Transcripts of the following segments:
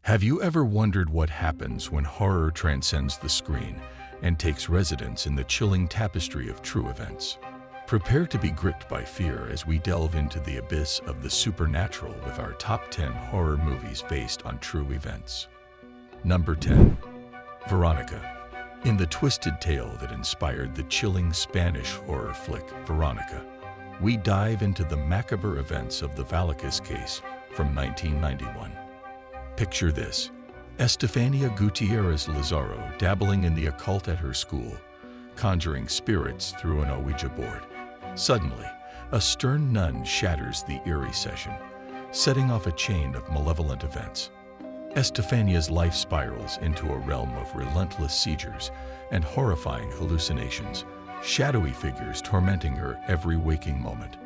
Have you ever wondered what happens when horror transcends the screen and takes residence in the chilling tapestry of true events? Prepare to be gripped by fear as we delve into the abyss of the supernatural with our top 10 horror movies based on true events. Number 10. Veronica. In the twisted tale that inspired the chilling Spanish horror flick Veronica, we dive into the macabre events of the Vallecas case from 1991. Picture this: Estefania Gutierrez Lazaro dabbling in the occult at her school, conjuring spirits through an Ouija board. Suddenly, a stern nun shatters the eerie session, setting off a chain of malevolent events. Estefania's life spirals into a realm of relentless seizures and horrifying hallucinations, shadowy figures tormenting her every waking moment.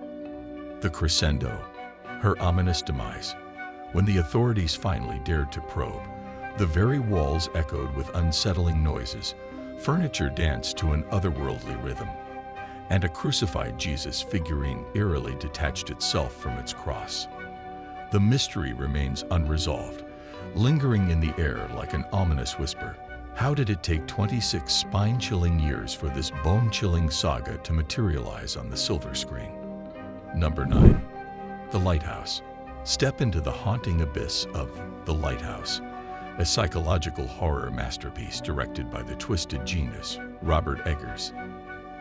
The crescendo, her ominous demise. When the authorities finally dared to probe, the very walls echoed with unsettling noises, furniture danced to an otherworldly rhythm, and a crucified Jesus figurine eerily detached itself from its cross. The mystery remains unresolved, lingering in the air like an ominous whisper. How did it take 26 spine-chilling years for this bone-chilling saga to materialize on the silver screen? Number 9. The Lighthouse. Step into the haunting abyss of The Lighthouse, a psychological horror masterpiece directed by the twisted genius Robert Eggers.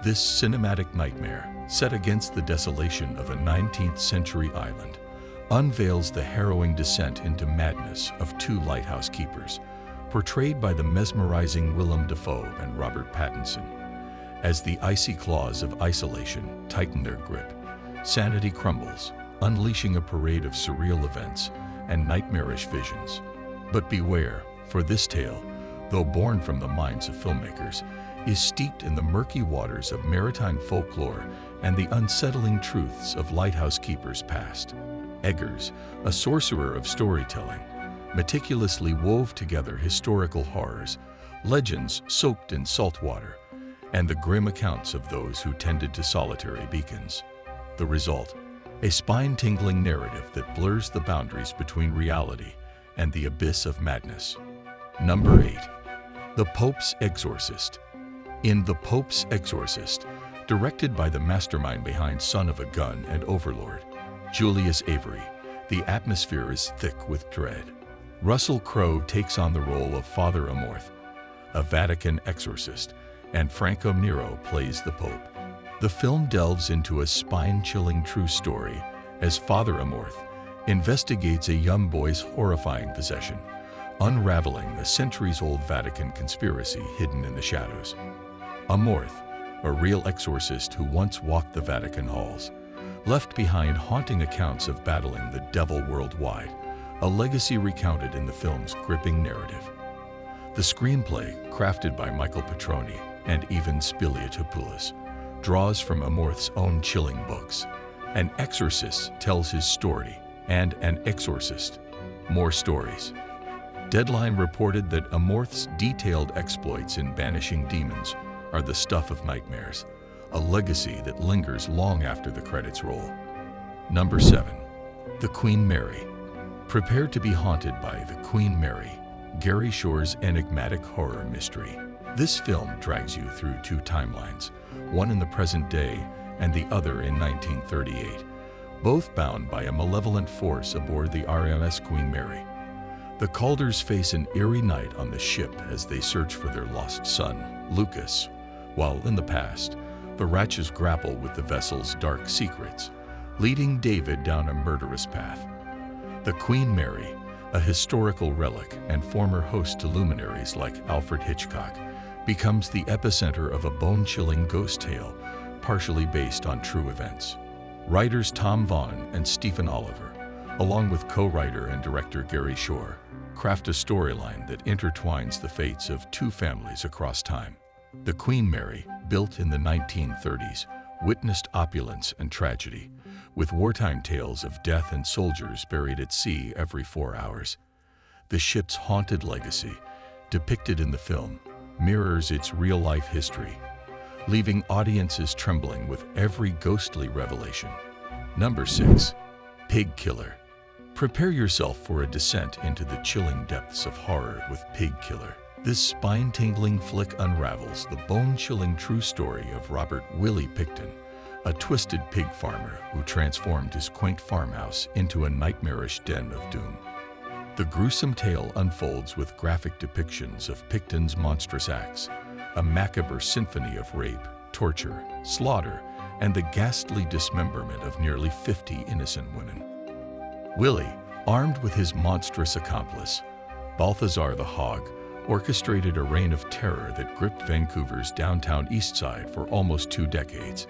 This cinematic nightmare, set against the desolation of a 19th century island, unveils the harrowing descent into madness of two lighthouse keepers, portrayed by the mesmerizing Willem Dafoe and Robert Pattinson. As the icy claws of isolation tighten their grip, sanity crumbles, unleashing a parade of surreal events and nightmarish visions. But beware, for this tale, though born from the minds of filmmakers, is steeped in the murky waters of maritime folklore and the unsettling truths of lighthouse keepers' past. Eggers, a sorcerer of storytelling, meticulously wove together historical horrors, legends soaked in salt water, and the grim accounts of those who tended to solitary beacons. The result: a spine-tingling narrative that blurs the boundaries between reality and the abyss of madness. Number 8. The Pope's Exorcist. In The Pope's Exorcist, directed by the mastermind behind Son of a Gun and Overlord, Julius Avery, the atmosphere is thick with dread. Russell Crowe takes on the role of Father Amorth, a Vatican exorcist, and Franco Nero plays the Pope. The film delves into a spine-chilling true story as Father Amorth investigates a young boy's horrifying possession, unraveling the centuries-old Vatican conspiracy hidden in the shadows. Amorth, a real exorcist who once walked the Vatican halls, left behind haunting accounts of battling the devil worldwide, a legacy recounted in the film's gripping narrative. The screenplay, crafted by Michael Petroni and Ivan Spiliotopoulos, draws from Amorth's own chilling books. An exorcist tells his story, and an exorcist more stories. Deadline reported that Amorth's detailed exploits in banishing demons are the stuff of nightmares, a legacy that lingers long after the credits roll. Number 7. The Queen Mary. Prepare to be haunted by The Queen Mary, Gary Shore's enigmatic horror mystery. This film drags you through two timelines, one in the present day and the other in 1938, both bound by a malevolent force aboard the RMS Queen Mary. The Calders face an eerie night on the ship as they search for their lost son, Lucas, while in the past, the Ratches grapple with the vessel's dark secrets, leading David down a murderous path. The Queen Mary, a historical relic and former host to luminaries like Alfred Hitchcock, becomes the epicenter of a bone-chilling ghost tale, partially based on true events. Writers Tom Vaughn and Stephen Oliver, along with co-writer and director Gary Shore, craft a storyline that intertwines the fates of two families across time. The Queen Mary, built in the 1930s, witnessed opulence and tragedy, with wartime tales of death and soldiers buried at sea every 4 hours. The ship's haunted legacy, depicted in the film, mirrors its real-life history, leaving audiences trembling with every ghostly revelation. Number 6. Pig Killer. Prepare yourself for a descent into the chilling depths of horror with Pig Killer. This spine-tingling flick unravels the bone-chilling true story of Robert Willie Picton, a twisted pig farmer who transformed his quaint farmhouse into a nightmarish den of doom. The gruesome tale unfolds with graphic depictions of Picton's monstrous acts, a macabre symphony of rape, torture, slaughter, and the ghastly dismemberment of nearly 50 innocent women. Willie, armed with his monstrous accomplice, Balthazar the Hog, orchestrated a reign of terror that gripped Vancouver's downtown east side for almost 2 decades.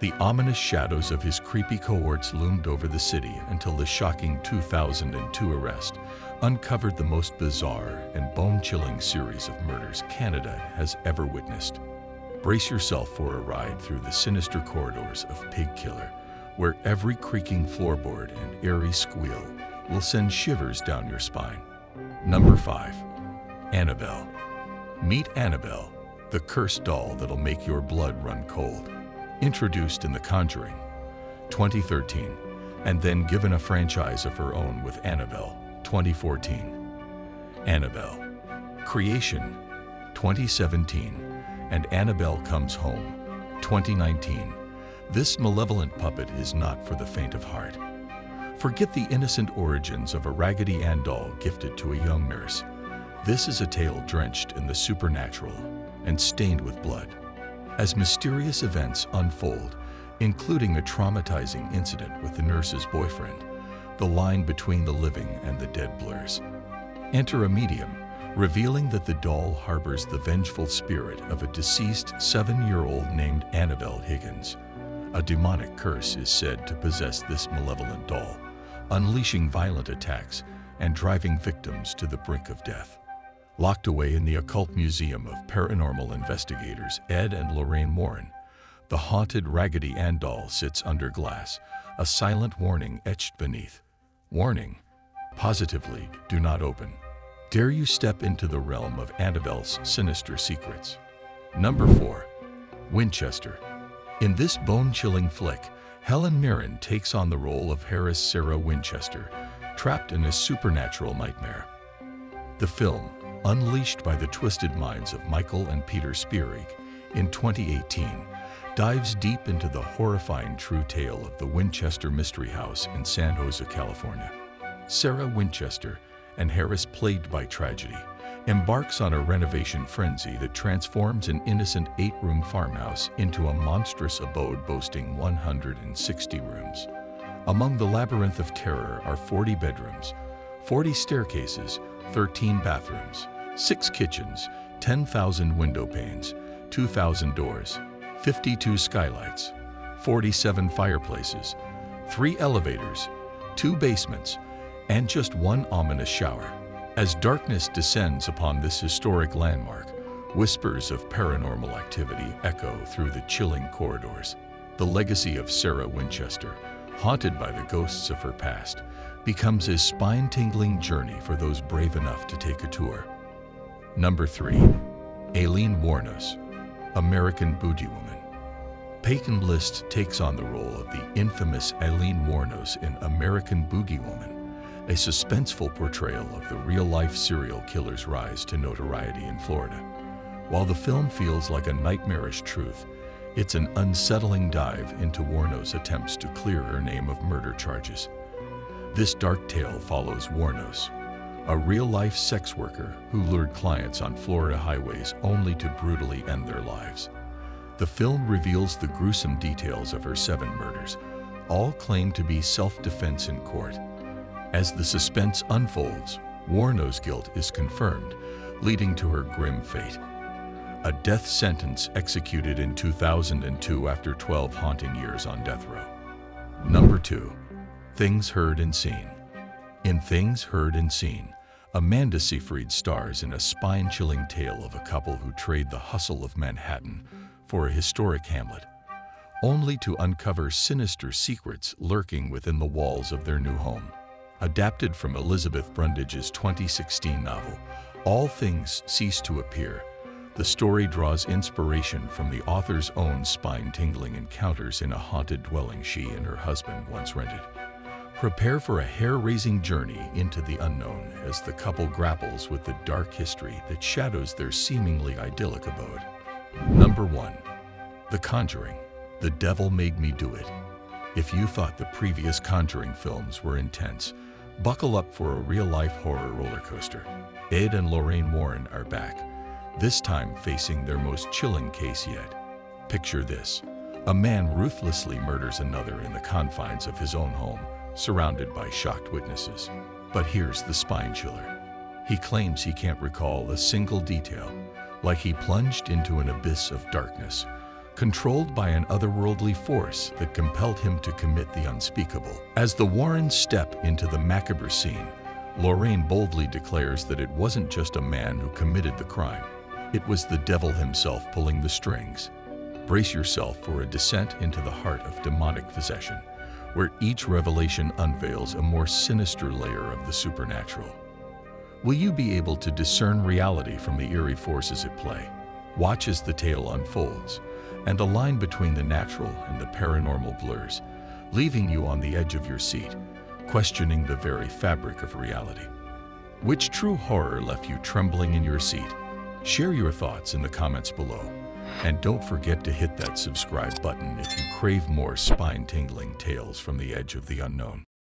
The ominous shadows of his creepy cohorts loomed over the city until the shocking 2002 arrest uncovered the most bizarre and bone-chilling series of murders Canada has ever witnessed. Brace yourself for a ride through the sinister corridors of Pig Killer, where every creaking floorboard and eerie squeal will send shivers down your spine. Number 5. Annabelle. Meet Annabelle, the cursed doll that'll make your blood run cold. Introduced in The Conjuring, 2013, and then given a franchise of her own with Annabelle, 2014. Annabelle. Creation, 2017, and Annabelle Comes Home, 2019. This malevolent puppet is not for the faint of heart. Forget the innocent origins of a Raggedy Ann doll gifted to a young nurse. This is a tale drenched in the supernatural and stained with blood. As mysterious events unfold, including a traumatizing incident with the nurse's boyfriend, the line between the living and the dead blurs. Enter a medium, revealing that the doll harbors the vengeful spirit of a deceased 7-year-old named Annabelle Higgins. A demonic curse is said to possess this malevolent doll, unleashing violent attacks and driving victims to the brink of death. Locked away in the occult museum of paranormal investigators Ed and Lorraine Warren, the haunted Raggedy Ann doll sits under glass, a silent warning etched beneath. Warning: positively do not open. Dare you step into the realm of Annabelle's sinister secrets. Number 4. Winchester. In this bone-chilling flick, Helen Mirren takes on the role of Harris Sarah Winchester, trapped in a supernatural nightmare. The film, unleashed by the twisted minds of Michael and Peter Spierig in 2018, dives deep into the horrifying true tale of the Winchester Mystery House in San Jose, California. Sarah Winchester, and Harris, plagued by tragedy, embarks on a renovation frenzy that transforms an innocent 8-room farmhouse into a monstrous abode boasting 160 rooms. Among the labyrinth of terror are 40 bedrooms, 40 staircases, 13 bathrooms, 6 kitchens, 10,000 window panes, 2,000 doors, 52 skylights, 47 fireplaces, 3 elevators, 2 basements, and just 1 ominous shower. As darkness descends upon this historic landmark, whispers of paranormal activity echo through the chilling corridors. The legacy of Sarah Winchester, haunted by the ghosts of her past, becomes a spine-tingling journey for those brave enough to take a tour. Number 3. Aeon Waros, American Boogie Woman. Peyton List takes on the role of the infamous Aeon Waros in American Boogie Woman, a suspenseful portrayal of the real-life serial killer's rise to notoriety in Florida. While the film feels like a nightmarish truth, it's an unsettling dive into Waros' attempts to clear her name of murder charges. This dark tale follows Waros, a real-life sex worker who lured clients on Florida highways only to brutally end their lives. The film reveals the gruesome details of her 7 murders, all claimed to be self-defense in court. As the suspense unfolds, Waros' guilt is confirmed, leading to her grim fate. A death sentence executed in 2002 after 12 haunting years on death row. Number 2. Things Heard and Seen. In Things Heard and Seen, Amanda Seyfried stars in a spine-chilling tale of a couple who trade the hustle of Manhattan for a historic hamlet, only to uncover sinister secrets lurking within the walls of their new home. Adapted from Elizabeth Brundage's 2016 novel, All Things Cease to Appear, the story draws inspiration from the author's own spine-tingling encounters in a haunted dwelling she and her husband once rented. Prepare for a hair-raising journey into the unknown as the couple grapples with the dark history that shadows their seemingly idyllic abode. Number 1. The Conjuring. The Devil Made Me Do It. If you thought the previous Conjuring films were intense, buckle up for a real-life horror roller coaster. Ed and Lorraine Warren are back, this time facing their most chilling case yet. Picture this. A man ruthlessly murders another in the confines of his own home, surrounded by shocked witnesses. But here's the spine chiller. He claims he can't recall a single detail, like he plunged into an abyss of darkness, controlled by an otherworldly force that compelled him to commit the unspeakable. As the Warrens step into the macabre scene, Lorraine boldly declares that it wasn't just a man who committed the crime. It was the devil himself pulling the strings. Brace yourself for a descent into the heart of demonic possession, where each revelation unveils a more sinister layer of the supernatural. Will you be able to discern reality from the eerie forces at play? Watch as the tale unfolds, and a line between the natural and the paranormal blurs, leaving you on the edge of your seat, questioning the very fabric of reality. Which true horror left you trembling in your seat? Share your thoughts in the comments below. And don't forget to hit that subscribe button if you crave more spine-tingling tales from the edge of the unknown.